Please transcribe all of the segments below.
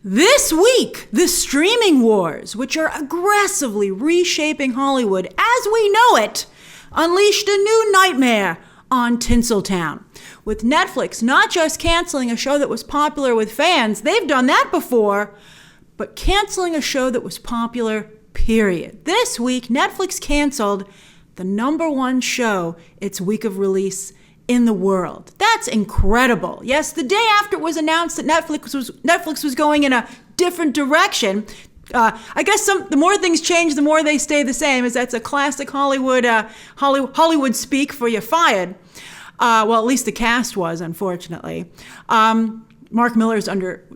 This week, the streaming wars, which are aggressively reshaping Hollywood as we know it, unleashed a new nightmare on Tinseltown. With Netflix not just canceling a show that was popular with fans, they've done that before, but canceling a show that was popular, period. This week, Netflix canceled the #1 show its week of release in the world. That's incredible. Yes, the day after it was announced that Netflix was going in a different direction. I guess the more things change, the more they stay the same. That's a classic Hollywood speak for you fired. Well, at least the cast was, unfortunately. Mark Millar's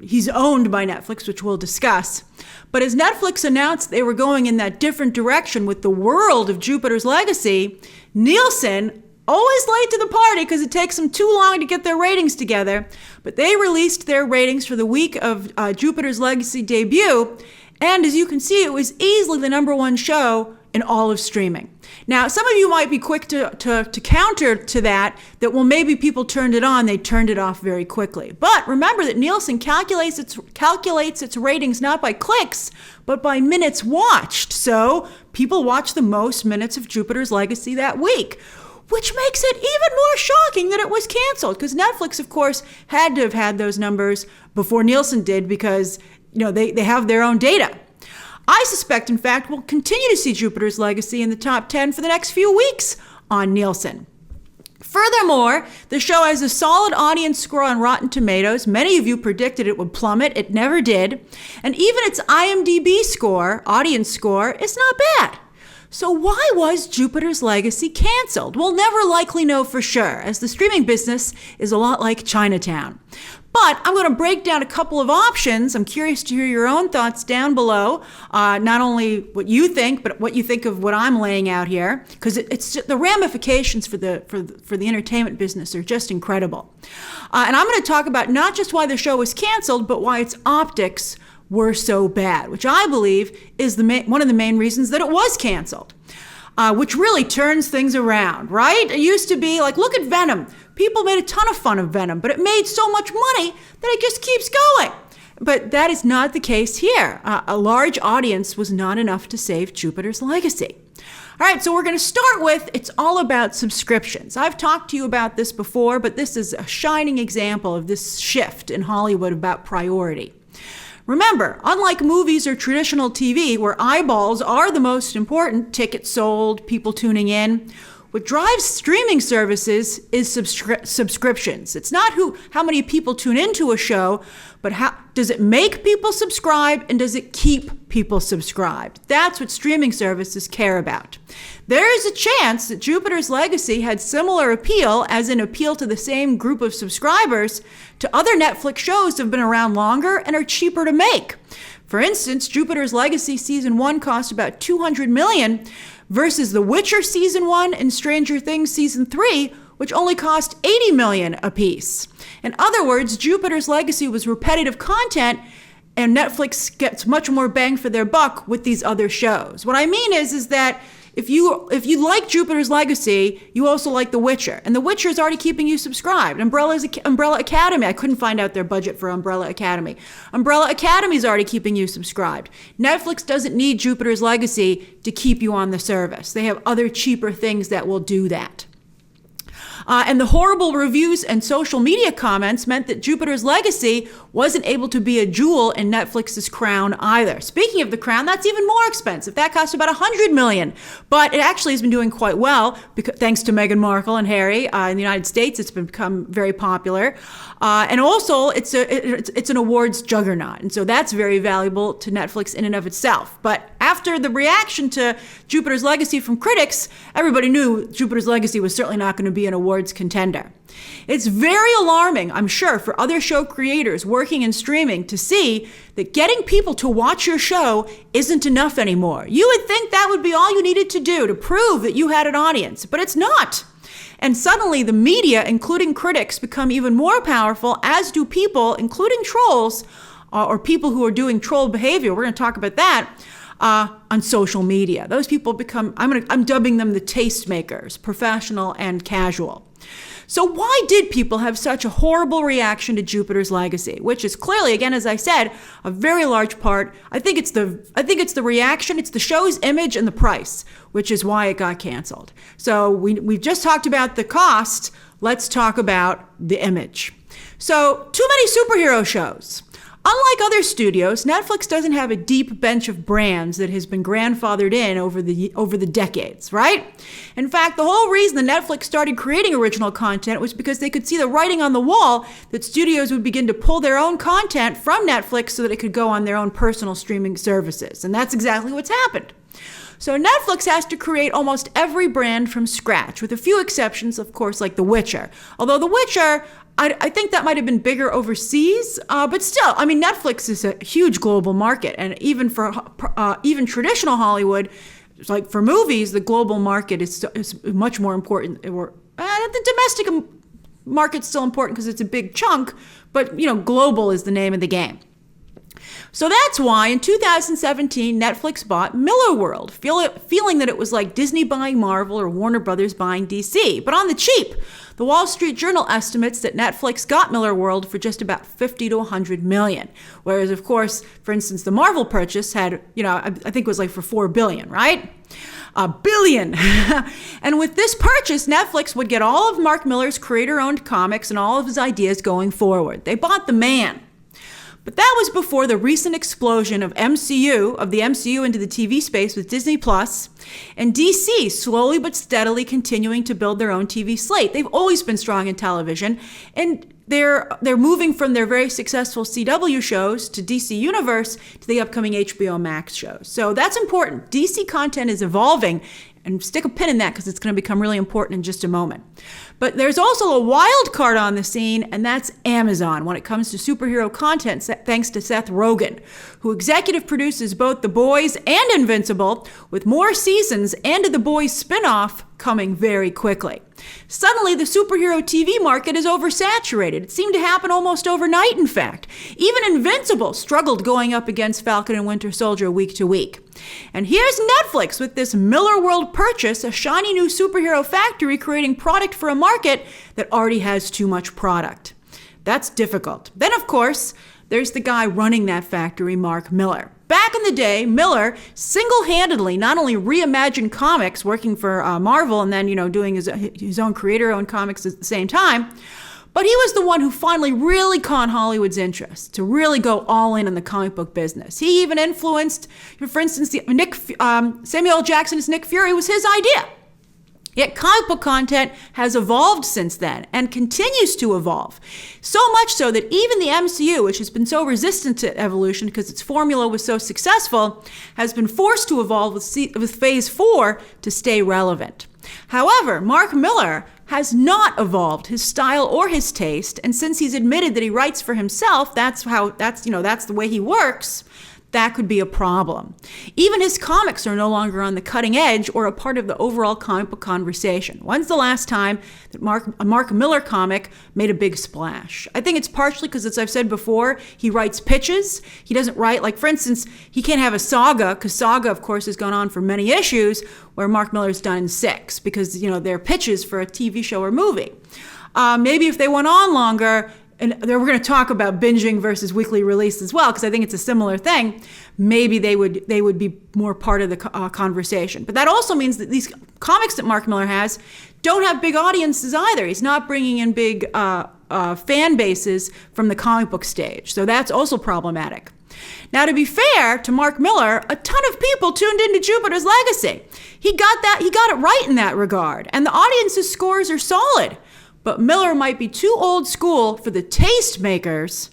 he's owned by Netflix, which we'll discuss. But as Netflix announced they were going in that different direction with the world of Jupiter's Legacy, Nielsen, always late to the party because it takes them too long to get their ratings together, but they released their ratings for the week of Jupiter's Legacy debut, and as you can see, it was easily the #1 show in all of streaming. Now, some of you might be quick to counter to that, well, maybe people turned it on, they turned it off very quickly. But remember that Nielsen calculates its ratings not by clicks, but by minutes watched. So people watch the most minutes of Jupiter's Legacy that week, which makes it even more shocking that it was canceled, because Netflix, of course, had to have had those numbers before Nielsen did, because they have their own data. I suspect, in fact, we'll continue to see Jupiter's Legacy in the top 10 for the next few weeks on Nielsen. Furthermore, the show has a solid audience score on Rotten Tomatoes. Many of you predicted it would plummet. It never did. And even its IMDb score, audience score, is not bad. So why was Jupiter's Legacy canceled? We'll never likely know for sure, as the streaming business is a lot like Chinatown. But I'm going to break down a couple of options. I'm curious to hear your own thoughts down below, not only what you think, but what you think of what I'm laying out here, because it's just, the ramifications for the entertainment business are just incredible. And I'm going to talk about not just why the show was canceled, but why its optics were so bad, which I believe is one of the main reasons that it was canceled, which really turns things around, right? It used to be like, look at Venom. People made a ton of fun of Venom, but it made so much money that it just keeps going. But that is not the case here. A large audience was not enough to save Jupiter's Legacy. All right, so we're going to start with, it's all about subscriptions. I've talked to you about this before, but this is a shining example of this shift in Hollywood about priority. Remember, unlike movies or traditional TV, where eyeballs are the most important, tickets sold, people tuning in, what drives streaming services is subscriptions. It's not how many people tune into a show, but how does it make people subscribe, and does it keep people subscribed? That's what streaming services care about. There is a chance that Jupiter's Legacy had similar appeal, as in appeal to the same group of subscribers, to other Netflix shows that have been around longer and are cheaper to make. For instance, Jupiter's Legacy Season 1 cost about $200 million versus The Witcher Season 1 and Stranger Things Season 3, which only cost $80 million apiece. In other words, Jupiter's Legacy was repetitive content, and Netflix gets much more bang for their buck with these other shows. What I mean is that if you like Jupiter's Legacy, you also like The Witcher. And The Witcher is already keeping you subscribed. Umbrella Academy, I couldn't find out their budget for Umbrella Academy. Umbrella Academy is already keeping you subscribed. Netflix doesn't need Jupiter's Legacy to keep you on the service. They have other cheaper things that will do that. And the horrible reviews and social media comments meant that Jupiter's Legacy wasn't able to be a jewel in Netflix's crown either. Speaking of the crown, that's even more expensive. That cost about $100 million. But it actually has been doing quite well, thanks to Meghan Markle and Harry. In the United States, it's become very popular. And also, it's an awards juggernaut. And so that's very valuable to Netflix in and of itself. But after the reaction to Jupiter's Legacy from critics, everybody knew Jupiter's Legacy was certainly not going to be an awards contender. It's very alarming, I'm sure, for other show creators working in streaming to see that getting people to watch your show isn't enough anymore. You would think that would be all you needed to do to prove that you had an audience, but it's not. And suddenly the media, including critics, become even more powerful, as do people, including trolls, or people who are doing troll behavior. We're going to talk about that on social media. Those people become, I'm dubbing them the tastemakers, professional and casual. So why did people have such a horrible reaction to Jupiter's Legacy, which is clearly, again, as I said, a very large part. I think it's the reaction, it's the show's image and the price, which is why it got canceled. So we've just talked about the cost. Let's talk about the image. So too many superhero shows. Unlike other studios, Netflix doesn't have a deep bench of brands that has been grandfathered in over the decades, right? In fact, the whole reason that Netflix started creating original content was because they could see the writing on the wall that studios would begin to pull their own content from Netflix so that it could go on their own personal streaming services. And that's exactly what's happened. So Netflix has to create almost every brand from scratch, with a few exceptions, of course, like The Witcher. Although The Witcher, I think that might have been bigger overseas, but still, I mean, Netflix is a huge global market, and even for even traditional Hollywood, like for movies, the global market is much more important. The domestic market's still important because it's a big chunk, but global is the name of the game. So that's why in 2017, Netflix bought Millarworld, feeling that it was like Disney buying Marvel or Warner Brothers buying DC, but on the cheap. The Wall Street Journal estimates that Netflix got Millarworld for just about 50 to 100 million. Whereas, of course, for instance, the Marvel purchase had, I think it was like for 4 billion, right? A billion. And with this purchase, Netflix would get all of Mark Millar's creator-owned comics and all of his ideas going forward. They bought the man. But that was before the recent explosion of the MCU into the TV space with Disney Plus, and DC slowly but steadily continuing to build their own TV slate. They've always been strong in television, and they're moving from their very successful CW shows to DC Universe to the upcoming HBO Max shows. So that's important. DC content is evolving, and stick a pin in that because it's going to become really important in just a moment. But there's also a wild card on the scene, and that's Amazon when it comes to superhero content, thanks to Seth Rogen, who executive produces both The Boys and Invincible, with more seasons and a The Boys spinoff coming very quickly. Suddenly, the superhero TV market is oversaturated. It seemed to happen almost overnight, in fact. Even Invincible struggled going up against Falcon and Winter Soldier week to week. And here's Netflix with this Millarworld purchase, a shiny new superhero factory creating product for a market that already has too much product. That's difficult. Then, of course, there's the guy running that factory, Mark Millar. Back in the day, Millar single-handedly not only reimagined comics, working for Marvel and then, doing his own creator-owned comics at the same time, but he was the one who finally really caught Hollywood's interest to really go all in on the comic book business. He even influenced, for instance, Samuel L. Jackson's Nick Fury was his idea. Yet comic book content has evolved since then and continues to evolve. So much so that even the MCU, which has been so resistant to evolution because its formula was so successful, has been forced to evolve with Phase 4 to stay relevant. However, Mark Millar has not evolved his style or his taste, and since he's admitted that he writes for himself, that's the way he works. That could be a problem. Even his comics are no longer on the cutting edge or a part of the overall comic book conversation. When's the last time that a Mark Millar comic made a big splash? I think it's partially because, as I've said before, he writes pitches. He doesn't write, like, for instance, he can't have a saga, because Saga, of course, has gone on for many issues, where Mark Millar's done 6, because, they're pitches for a TV show or movie. Maybe if they went on longer, and we're going to talk about binging versus weekly release as well, because I think it's a similar thing. Maybe they would be more part of the conversation. But that also means that these comics that Mark Millar has don't have big audiences either. He's not bringing in big fan bases from the comic book stage. So that's also problematic. Now, to be fair to Mark Millar, a ton of people tuned into Jupiter's Legacy. He got it right in that regard, and the audience's scores are solid. But Millar might be too old school for the tastemakers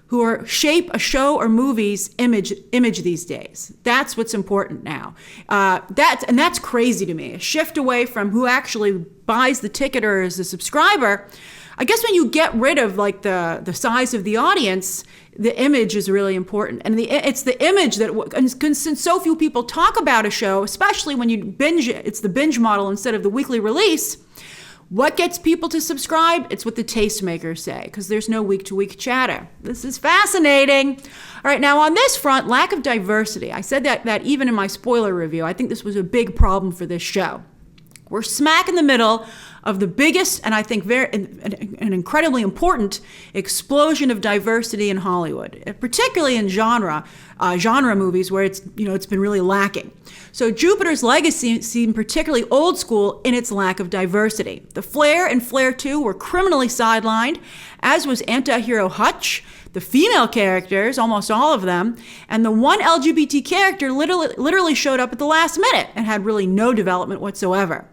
who shape a show or movie's image these days. That's what's important now. That's crazy to me. A shift away from who actually buys the ticket or is a subscriber. I guess when you get rid of like the size of the audience, the image is really important. And it's the image that, since so few people talk about a show, especially when you binge it, it's the binge model instead of the weekly release. What gets people to subscribe? It's what the tastemakers say, because there's no week-to-week chatter. This is fascinating. All right, now on this front, lack of diversity. I said that even in my spoiler review. I think this was a big problem for this show. We're smack in the middle of the biggest and I think an incredibly important explosion of diversity in Hollywood, particularly in genre movies where it's been really lacking. So Jupiter's Legacy seemed particularly old school in its lack of diversity. The Flare and Flare 2 were criminally sidelined, as was anti-hero Hutch, the female characters, almost all of them, and the one LGBT character literally showed up at the last minute and had really no development whatsoever.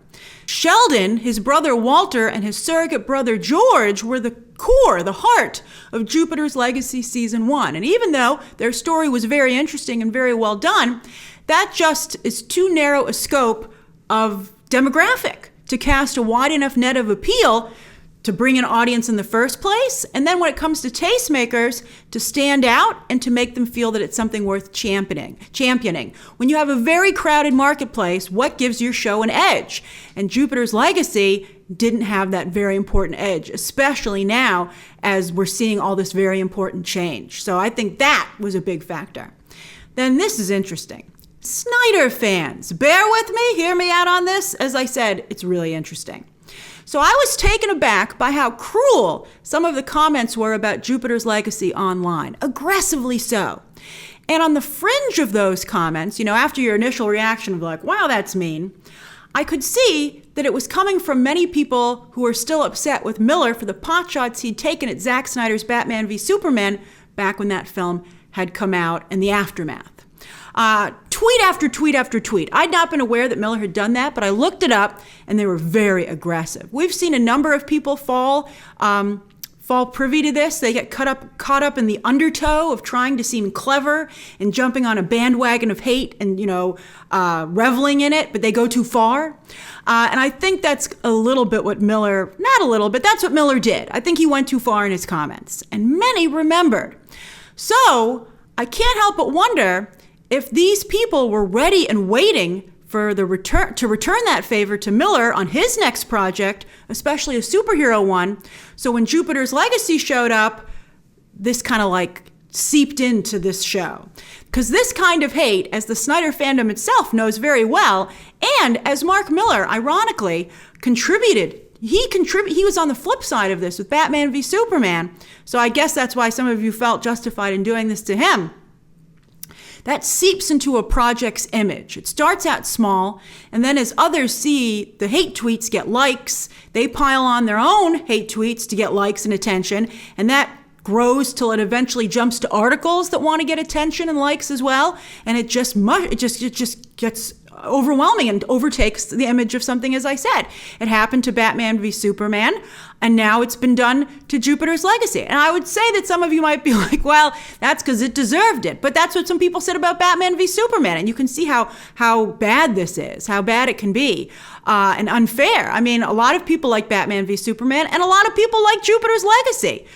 Sheldon, his brother Walter, and his surrogate brother George were the core, the heart of Jupiter's Legacy Season 1. And even though their story was very interesting and very well done, that just is too narrow a scope of demographic to cast a wide enough net of appeal to bring an audience in the first place, and then when it comes to Tastemakers, to stand out and to make them feel that it's something worth championing. When you have a very crowded marketplace, what gives your show an edge? And Jupiter's Legacy didn't have that very important edge, especially now as we're seeing all this very important change. So I think that was a big factor. Then this is interesting. Snyder fans, bear with me, hear me out on this. As I said, it's really interesting. So I was taken aback by how cruel some of the comments were about Jupiter's Legacy online, aggressively so. And on the fringe of those comments, after your initial reaction of like, wow, that's mean, I could see that it was coming from many people who were still upset with Millar for the potshots he'd taken at Zack Snyder's Batman v Superman back when that film had come out and the aftermath. Tweet after tweet after tweet. I'd not been aware that Millar had done that, but I looked it up and they were very aggressive. We've seen a number of people fall privy to this. They get caught up in the undertow of trying to seem clever and jumping on a bandwagon of hate and, reveling in it, but they go too far. And I think that's a little bit what Millar, not a little bit, that's what Millar did. I think he went too far in his comments, and many remembered. So I can't help but wonder if these people were ready and waiting for to return that favor to Millar on his next project, especially a superhero one. So when Jupiter's Legacy showed up, this kind of like seeped into this show. Because this kind of hate, as the Snyder fandom itself knows very well, and as Mark Millar, ironically, contributed, he was on the flip side of this with Batman v Superman. So I guess that's why some of you felt justified in doing this to him. That seeps into a project's image. It starts out small, and then as others see the hate tweets get likes, they pile on their own hate tweets to get likes and attention, and that grows till it eventually jumps to articles that want to get attention and likes as well, and it just gets overwhelming and overtakes the image of something, as I said. It happened to Batman v Superman, and now it's been done to Jupiter's Legacy. And I would say that some of you might be like, well, that's because it deserved it. But that's what some people said about Batman v Superman. And you can see how bad this is, how bad it can be, and unfair. I mean, a lot of people like Batman v Superman, and a lot of people like Jupiter's Legacy.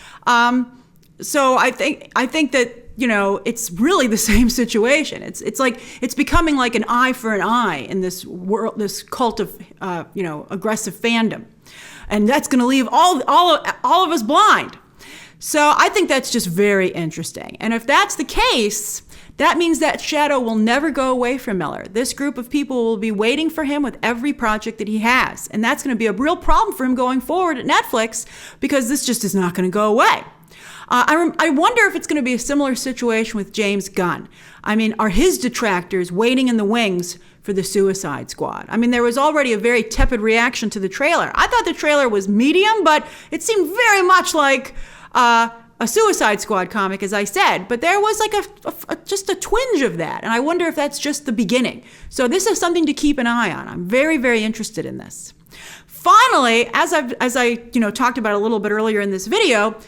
So I think that, it's really the same situation. It's like, it's becoming like an eye for an eye in this world, this cult of, aggressive fandom. And that's going to leave all of us blind. So I think that's just very interesting. And if that's the case, that means that shadow will never go away from Millar. This group of people will be waiting for him with every project that he has. And that's going to be a real problem for him going forward at Netflix, because this just is not going to go away. I wonder if it's going to be a similar situation with James Gunn. I mean, are his detractors waiting in the wings for the Suicide Squad? I mean, there was already a very tepid reaction to the trailer. I thought the trailer was medium, but it seemed very much like a Suicide Squad comic, as I said. But there was like just a twinge of that, and I wonder if that's just the beginning. So this is something to keep an eye on. I'm very, very interested in this. Finally, as I talked about a little bit earlier in this video,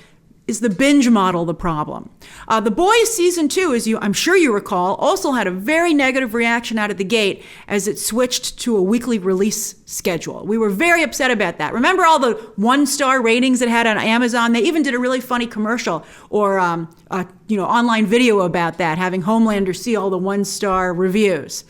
is the binge model the problem? The Boys season 2, I'm sure you recall, also had a very negative reaction out of the gate as it switched to a weekly release schedule. We were very upset about that. Remember all the 1-star ratings it had on Amazon? They even did a really funny commercial or online video about that, having Homelander see all the 1-star reviews.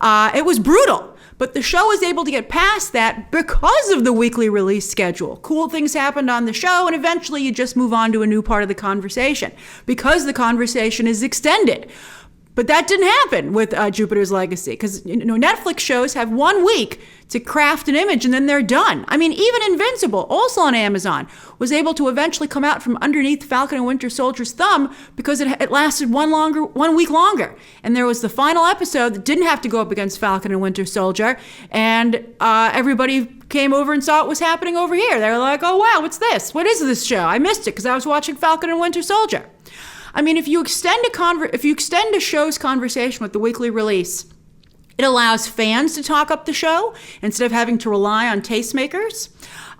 It was brutal. But the show was able to get past that because of the weekly release schedule. Cool things happened on the show, and eventually you just move on to a new part of the conversation because the conversation is extended. But that didn't happen with Jupiter's Legacy, because Netflix shows have 1 week to craft an image and then they're done. I mean, even Invincible, also on Amazon, was able to eventually come out from underneath Falcon and Winter Soldier's thumb because it lasted 1 week longer. And there was the final episode that didn't have to go up against Falcon and Winter Soldier, and everybody came over and saw what was happening over here. They were like, oh wow, what's this? What is this show? I missed it because I was watching Falcon and Winter Soldier. I mean, if you extend a show's conversation with the weekly release, it allows fans to talk up the show instead of having to rely on tastemakers.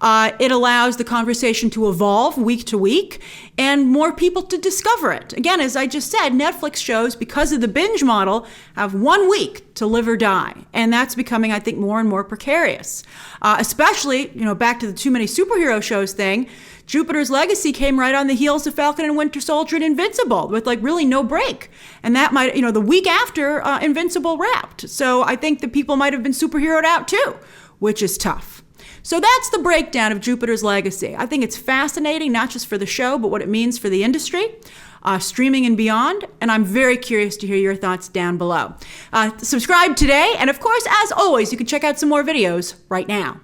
It allows the conversation to evolve week to week and more people to discover it. Again, as I just said, Netflix shows, because of the binge model, have 1 week to live or die. And that's becoming, I think, more and more precarious. Especially, back to the too many superhero shows thing, Jupiter's Legacy came right on the heels of Falcon and Winter Soldier and Invincible with really no break. And that might, the week after Invincible wrapped. So I think the people might have been superheroed out too, which is tough. So that's the breakdown of Jupiter's Legacy. I think it's fascinating, not just for the show, but what it means for the industry, streaming and beyond. And I'm very curious to hear your thoughts down below. Subscribe today. And of course, as always, you can check out some more videos right now.